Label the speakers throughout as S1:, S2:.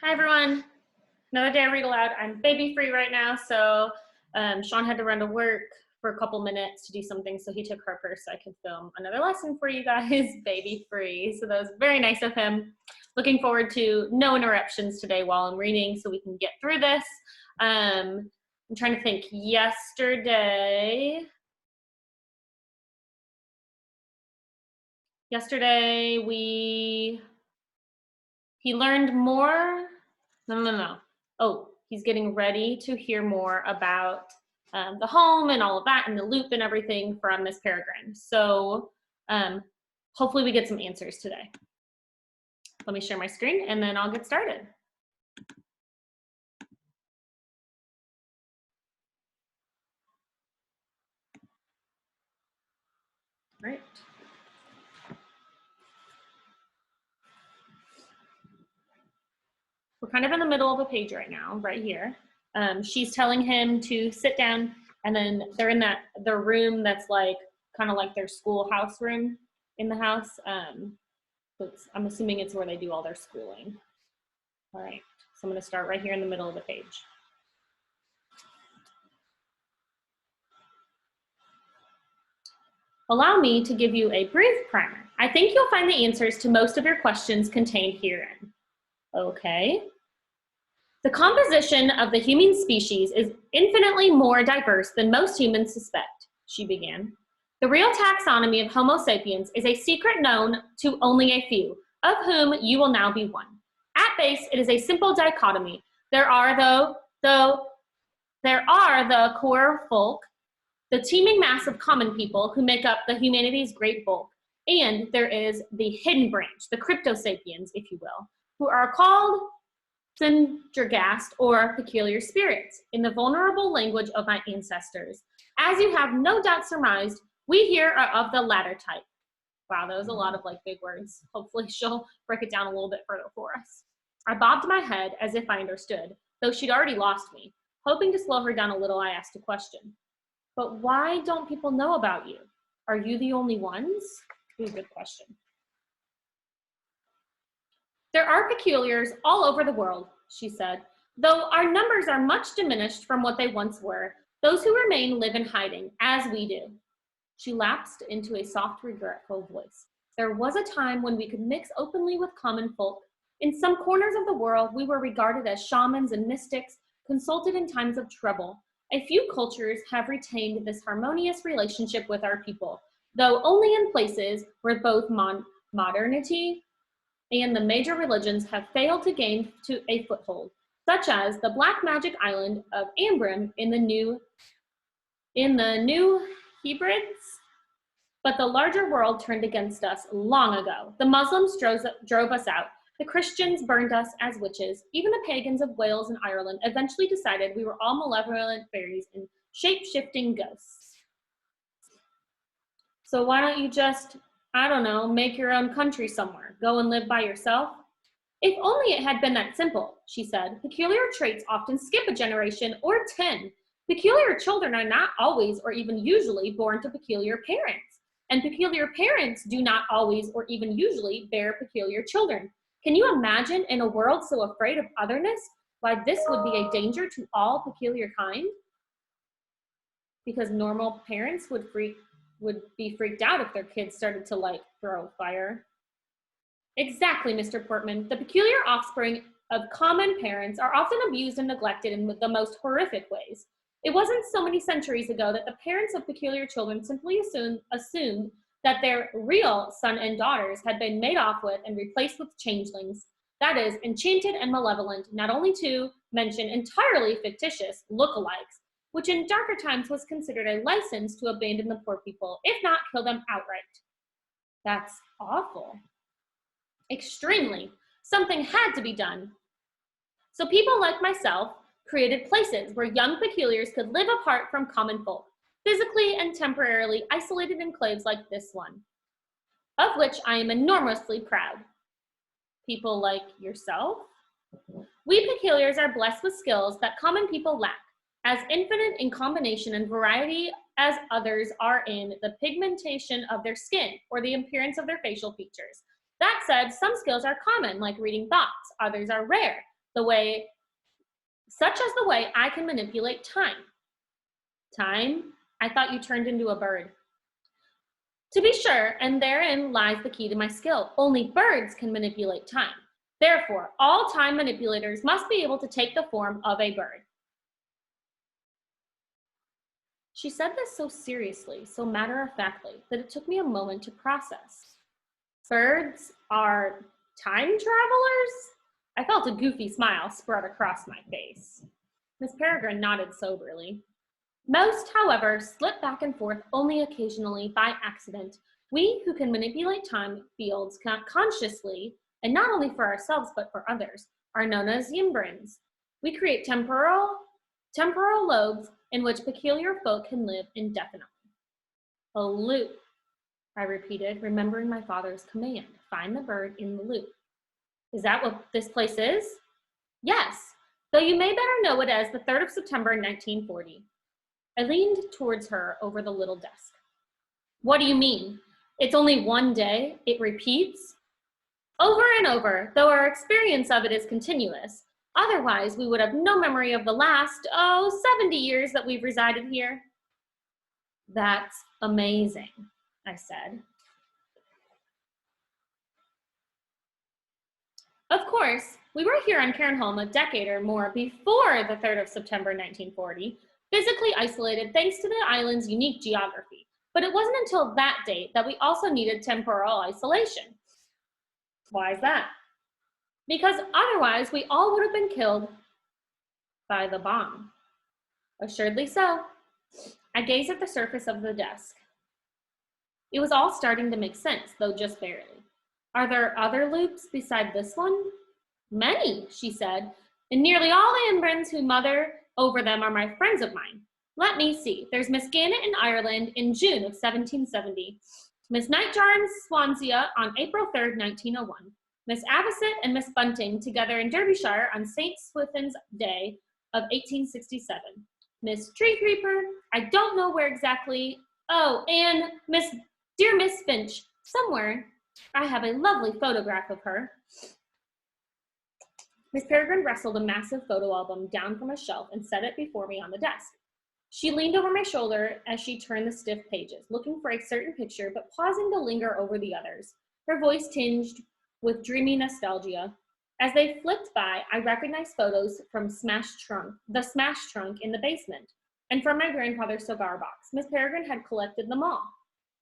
S1: Hi everyone, another day of Read Aloud. I'm baby free right now, so Sean had to run to work for a couple minutes to do something, so he took Harper so I could film another lesson for you guys, baby free. So that was very nice of him. Looking forward to no interruptions today while I'm reading so we can get through this. I'm trying to think. Yesterday he learned more. No. Oh, he's getting ready to hear more about the home and all of that and the loop and everything from Miss Peregrine. So hopefully we get some answers today. Let me share my screen and then I'll get started. All right. We're kind of in the middle of a page right now, right here. She's telling him to sit down, and then they're in the room that's like kind of like their schoolhouse room in the house. I'm assuming it's where they do all their schooling. All right, so I'm going to start right here in the middle of the page. Allow me to give you a brief primer. I think you'll find the answers to most of your questions contained herein. Okay. The composition of the human species is infinitely more diverse than most humans suspect, she began. The real taxonomy of Homo sapiens is a secret known to only a few, of whom you will now be one. At base, it is a simple dichotomy. There are the core folk, the teeming mass of common people who make up the humanity's great bulk, and there is the hidden branch, the crypto-sapiens, if you will, who are called Syndergast or peculiar spirits, in the vulnerable language of my ancestors. As you have no doubt surmised, we here are of the latter type. Wow, that was a lot of like big words. Hopefully she'll break it down a little bit further for us. I bobbed my head as if I understood, though she'd already lost me. Hoping to slow her down a little, I asked a question. But why don't people know about you? Are you the only ones? Ooh, good question. There are peculiars all over the world, she said, though our numbers are much diminished from what they once were. Those who remain live in hiding, as we do. She lapsed into a soft, regretful voice. There was a time when we could mix openly with common folk. In some corners of the world, we were regarded as shamans and mystics, consulted in times of trouble. A few cultures have retained this harmonious relationship with our people, though only in places where both modernity and the major religions have failed to gain a foothold, such as the black magic island of Ambrim in the New Hebrides. But the larger world turned against us long ago. The Muslims drove us out. The Christians burned us as witches. Even the pagans of Wales and Ireland eventually decided we were all malevolent fairies and shape-shifting ghosts. So why don't you just, I don't know, make your own country somewhere? Go and live by yourself? If only it had been that simple, she said. Peculiar traits often skip a generation or 10. Peculiar children are not always or even usually born to peculiar parents. And peculiar parents do not always or even usually bear peculiar children. Can you imagine in a world so afraid of otherness, why this would be a danger to all peculiar kind? Because normal parents would be freaked out if their kids started to like throw fire. Exactly, Mr. Portman. The peculiar offspring of common parents are often abused and neglected in the most horrific ways. It wasn't so many centuries ago that the parents of peculiar children simply assumed that their real son and daughters had been made off with and replaced with changelings, that is, enchanted and malevolent, not only to mention entirely fictitious lookalikes, which in darker times was considered a license to abandon the poor people, if not kill them outright. That's awful. Extremely. Something had to be done. So people like myself created places where young peculiars could live apart from common folk, physically and temporarily isolated enclaves like this one, of which I am enormously proud. People like yourself? We peculiars are blessed with skills that common people lack, as infinite in combination and variety as others are in the pigmentation of their skin or the appearance of their facial features. That said, some skills are common, like reading thoughts. Others are rare, such as the way I can manipulate time. Time? I thought you turned into a bird. To be sure, and therein lies the key to my skill. Only birds can manipulate time. Therefore, all time manipulators must be able to take the form of a bird. She said this so seriously, so matter-of-factly, that it took me a moment to process. Birds are time travelers? I felt a goofy smile spread across my face. Miss Peregrine nodded soberly. Most, however, slip back and forth only occasionally by accident. We who can manipulate time fields consciously, and not only for ourselves but for others, are known as yimbrins. We create temporal lobes in which peculiar folk can live indefinitely. A loop, I repeated, remembering my father's command. Find the bird in the loop. Is that what this place is? Yes, though you may better know it as the 3rd of September, 1940. I leaned towards her over the little desk. What do you mean? It's only one day? It repeats? Over and over, though our experience of it is continuous. Otherwise, we would have no memory of the last, 70 years that we've resided here. That's amazing, I said. Of course, we were here on Cairnholm a decade or more before the 3rd of September, 1940, physically isolated thanks to the island's unique geography. But it wasn't until that date that we also needed temporal isolation. Why is that? Because otherwise we all would have been killed by the bomb. Assuredly so. I gazed at the surface of the desk. It was all starting to make sense, though just barely. Are there other loops beside this one? Many, she said, and nearly all the Imbrans who mother over them are my friends of mine. Let me see. There's Miss Gannett in Ireland in June of 1770. Miss Nightjar in Swansea on April 3rd, 1901. Miss Avocet and Miss Bunting together in Derbyshire on St. Swithin's Day of 1867. Miss Tree Creeper, I don't know where exactly. Oh, and dear Miss Finch, somewhere. I have a lovely photograph of her. Miss Peregrine wrestled a massive photo album down from a shelf and set it before me on the desk. She leaned over my shoulder as she turned the stiff pages, looking for a certain picture, but pausing to linger over the others, her voice tinged with dreamy nostalgia. As they flipped by, I recognized photos from the smashed trunk in the basement, and from my grandfather's cigar box. Miss Peregrine had collected them all.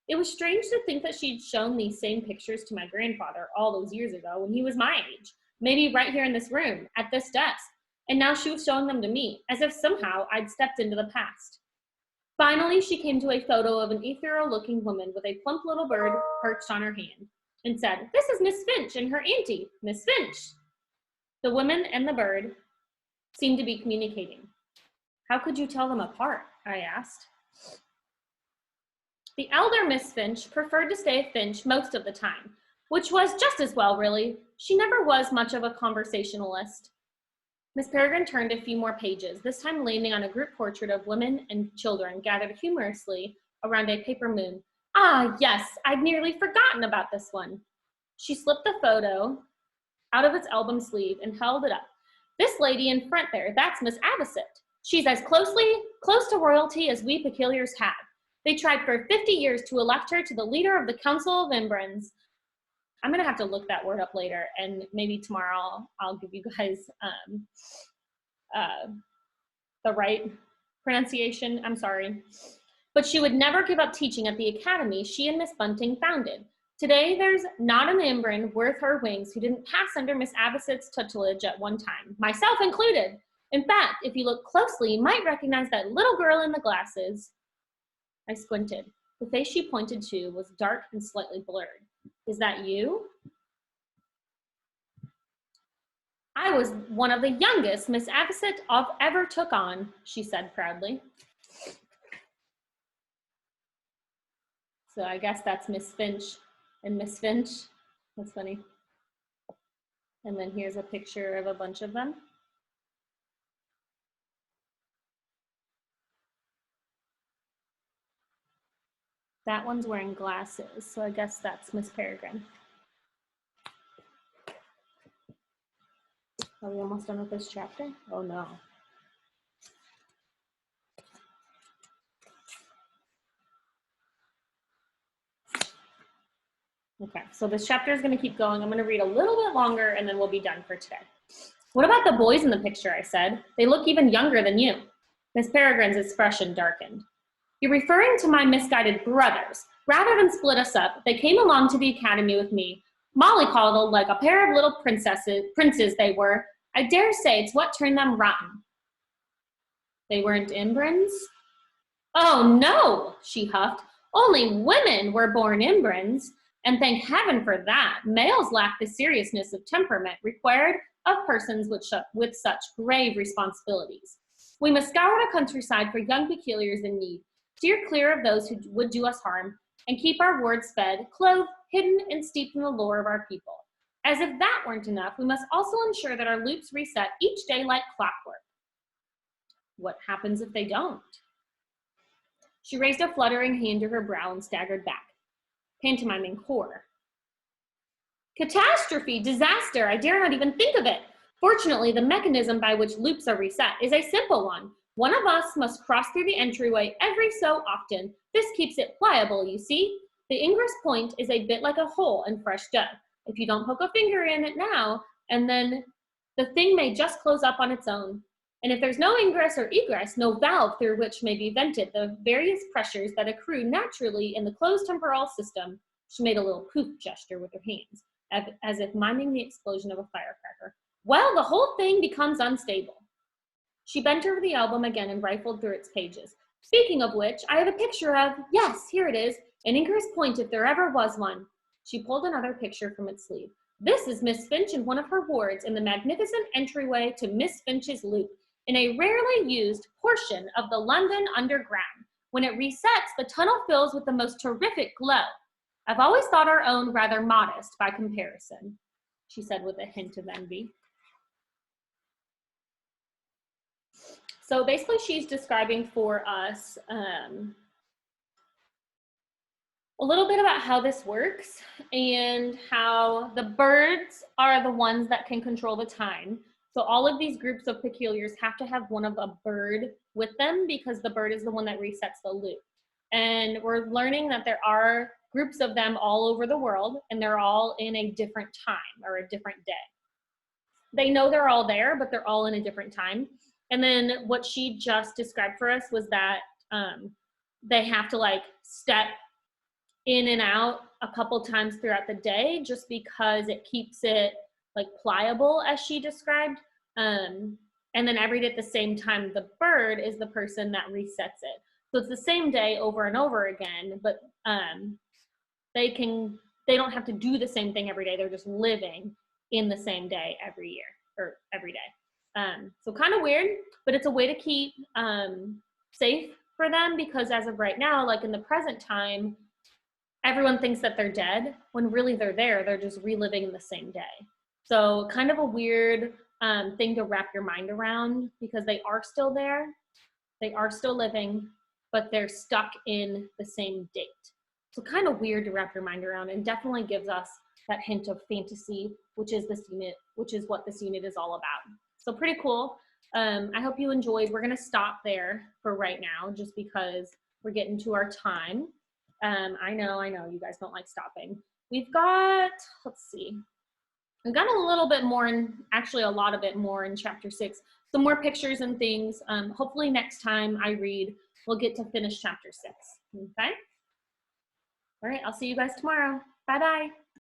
S1: It was strange to think that she'd shown these same pictures to my grandfather all those years ago when he was my age, maybe right here in this room, at this desk, and now she was showing them to me, as if somehow I'd stepped into the past. Finally, she came to a photo of an ethereal-looking woman with a plump little bird perched on her hand, and said, "This is Miss Finch and her auntie, Miss Finch." The woman and the bird seemed to be communicating. How could you tell them apart? I asked. The elder Miss Finch preferred to stay Finch most of the time, which was just as well, really. She never was much of a conversationalist. Miss Peregrine turned a few more pages, this time landing on a group portrait of women and children gathered humorously around a paper moon. Ah, yes, I'd nearly forgotten about this one. She slipped the photo out of its album sleeve and held it up. This lady in front there, that's Miss Avocet. She's as close to royalty as we peculiars have. They tried for 50 years to elect her to the leader of the Council of Imbrans. I'm going to have to look that word up later, and maybe tomorrow I'll give you guys the right pronunciation. I'm sorry. But she would never give up teaching at the academy she and Miss Bunting founded. Today, there's not an Imbran worth her wings who didn't pass under Miss Avocet's tutelage at one time, myself included. In fact, if you look closely, you might recognize that little girl in the glasses. I squinted. The face she pointed to was dark and slightly blurred. Is that you? I was one of the youngest Miss Avocet ever took on, she said proudly. So I guess that's Miss Finch and Miss Finch. That's funny. And then here's a picture of a bunch of them. That one's wearing glasses, so I guess that's Miss Peregrine. Are we almost done with this chapter? Oh no. Okay, so this chapter is going to keep going. I'm going to read a little bit longer and then we'll be done for today. What about the boys in the picture, I said. They look even younger than you. Miss Peregrine's expression darkened. You're referring to my misguided brothers. Rather than split us up, they came along to the academy with me. Molly called them like a pair of little princes they were. I dare say it's what turned them rotten. They weren't inbreds? Oh no, she huffed. Only women were born inbreds. And thank heaven for that. Males lack the seriousness of temperament required of persons with such grave responsibilities. We must scour the countryside for young peculiars in need, steer clear of those who would do us harm, and keep our wards fed, clothed, hidden, and steeped in the lore of our people. As if that weren't enough, we must also ensure that our loops reset each day like clockwork. What happens if they don't? She raised a fluttering hand to her brow and staggered back, pantomiming horror. Catastrophe, disaster, I dare not even think of it. Fortunately, the mechanism by which loops are reset is a simple one. One of us must cross through the entryway every so often. This keeps it pliable, you see. The ingress point is a bit like a hole in fresh dough. If you don't poke a finger in it now, and then the thing may just close up on its own. And if there's no ingress or egress, no valve through which may be vented the various pressures that accrue naturally in the closed temporal system, she made a little poof gesture with her hands, as if miming the explosion of a firecracker. Well, the whole thing becomes unstable. She bent over the album again and rifled through its pages. Speaking of which, I have a picture of, yes, here it is, an ingress point if there ever was one. She pulled another picture from its sleeve. This is Miss Finch in one of her wards in the magnificent entryway to Miss Finch's loop, in a rarely used portion of the London Underground. When it resets, the tunnel fills with the most terrific glow. I've always thought our own rather modest by comparison, she said with a hint of envy. So basically she's describing for us a little bit about how this works and how the birds are the ones that can control the time. So all of these groups of peculiars have to have one of a bird with them because the bird is the one that resets the loop. And we're learning that there are groups of them all over the world and they're all in a different time or a different day. They know they're all there, but they're all in a different time. And then what she just described for us was that they have to like step in and out a couple times throughout the day just because it keeps it like pliable, as she described. And then every day at the same time, the bird is the person that resets it. So it's the same day over and over again, but they don't have to do the same thing every day. They're just living in the same day every year or every day. So kind of weird, but it's a way to keep safe for them because as of right now, like in the present time, everyone thinks that they're dead when really they're there. They're just reliving in the same day. So kind of a weird thing to wrap your mind around because they are still there. They are still living, but they're stuck in the same date. So kind of weird to wrap your mind around and definitely gives us that hint of fantasy, which is what this unit is all about. So pretty cool. I hope you enjoyed. We're gonna stop there for right now just because we're getting to our time. I know you guys don't like stopping. We've got, let's see. We've got a little bit more actually a lot of it more in chapter 6. Some more pictures and things. Hopefully next time I read, we'll get to finish chapter 6, okay? All right, I'll see you guys tomorrow. Bye-bye.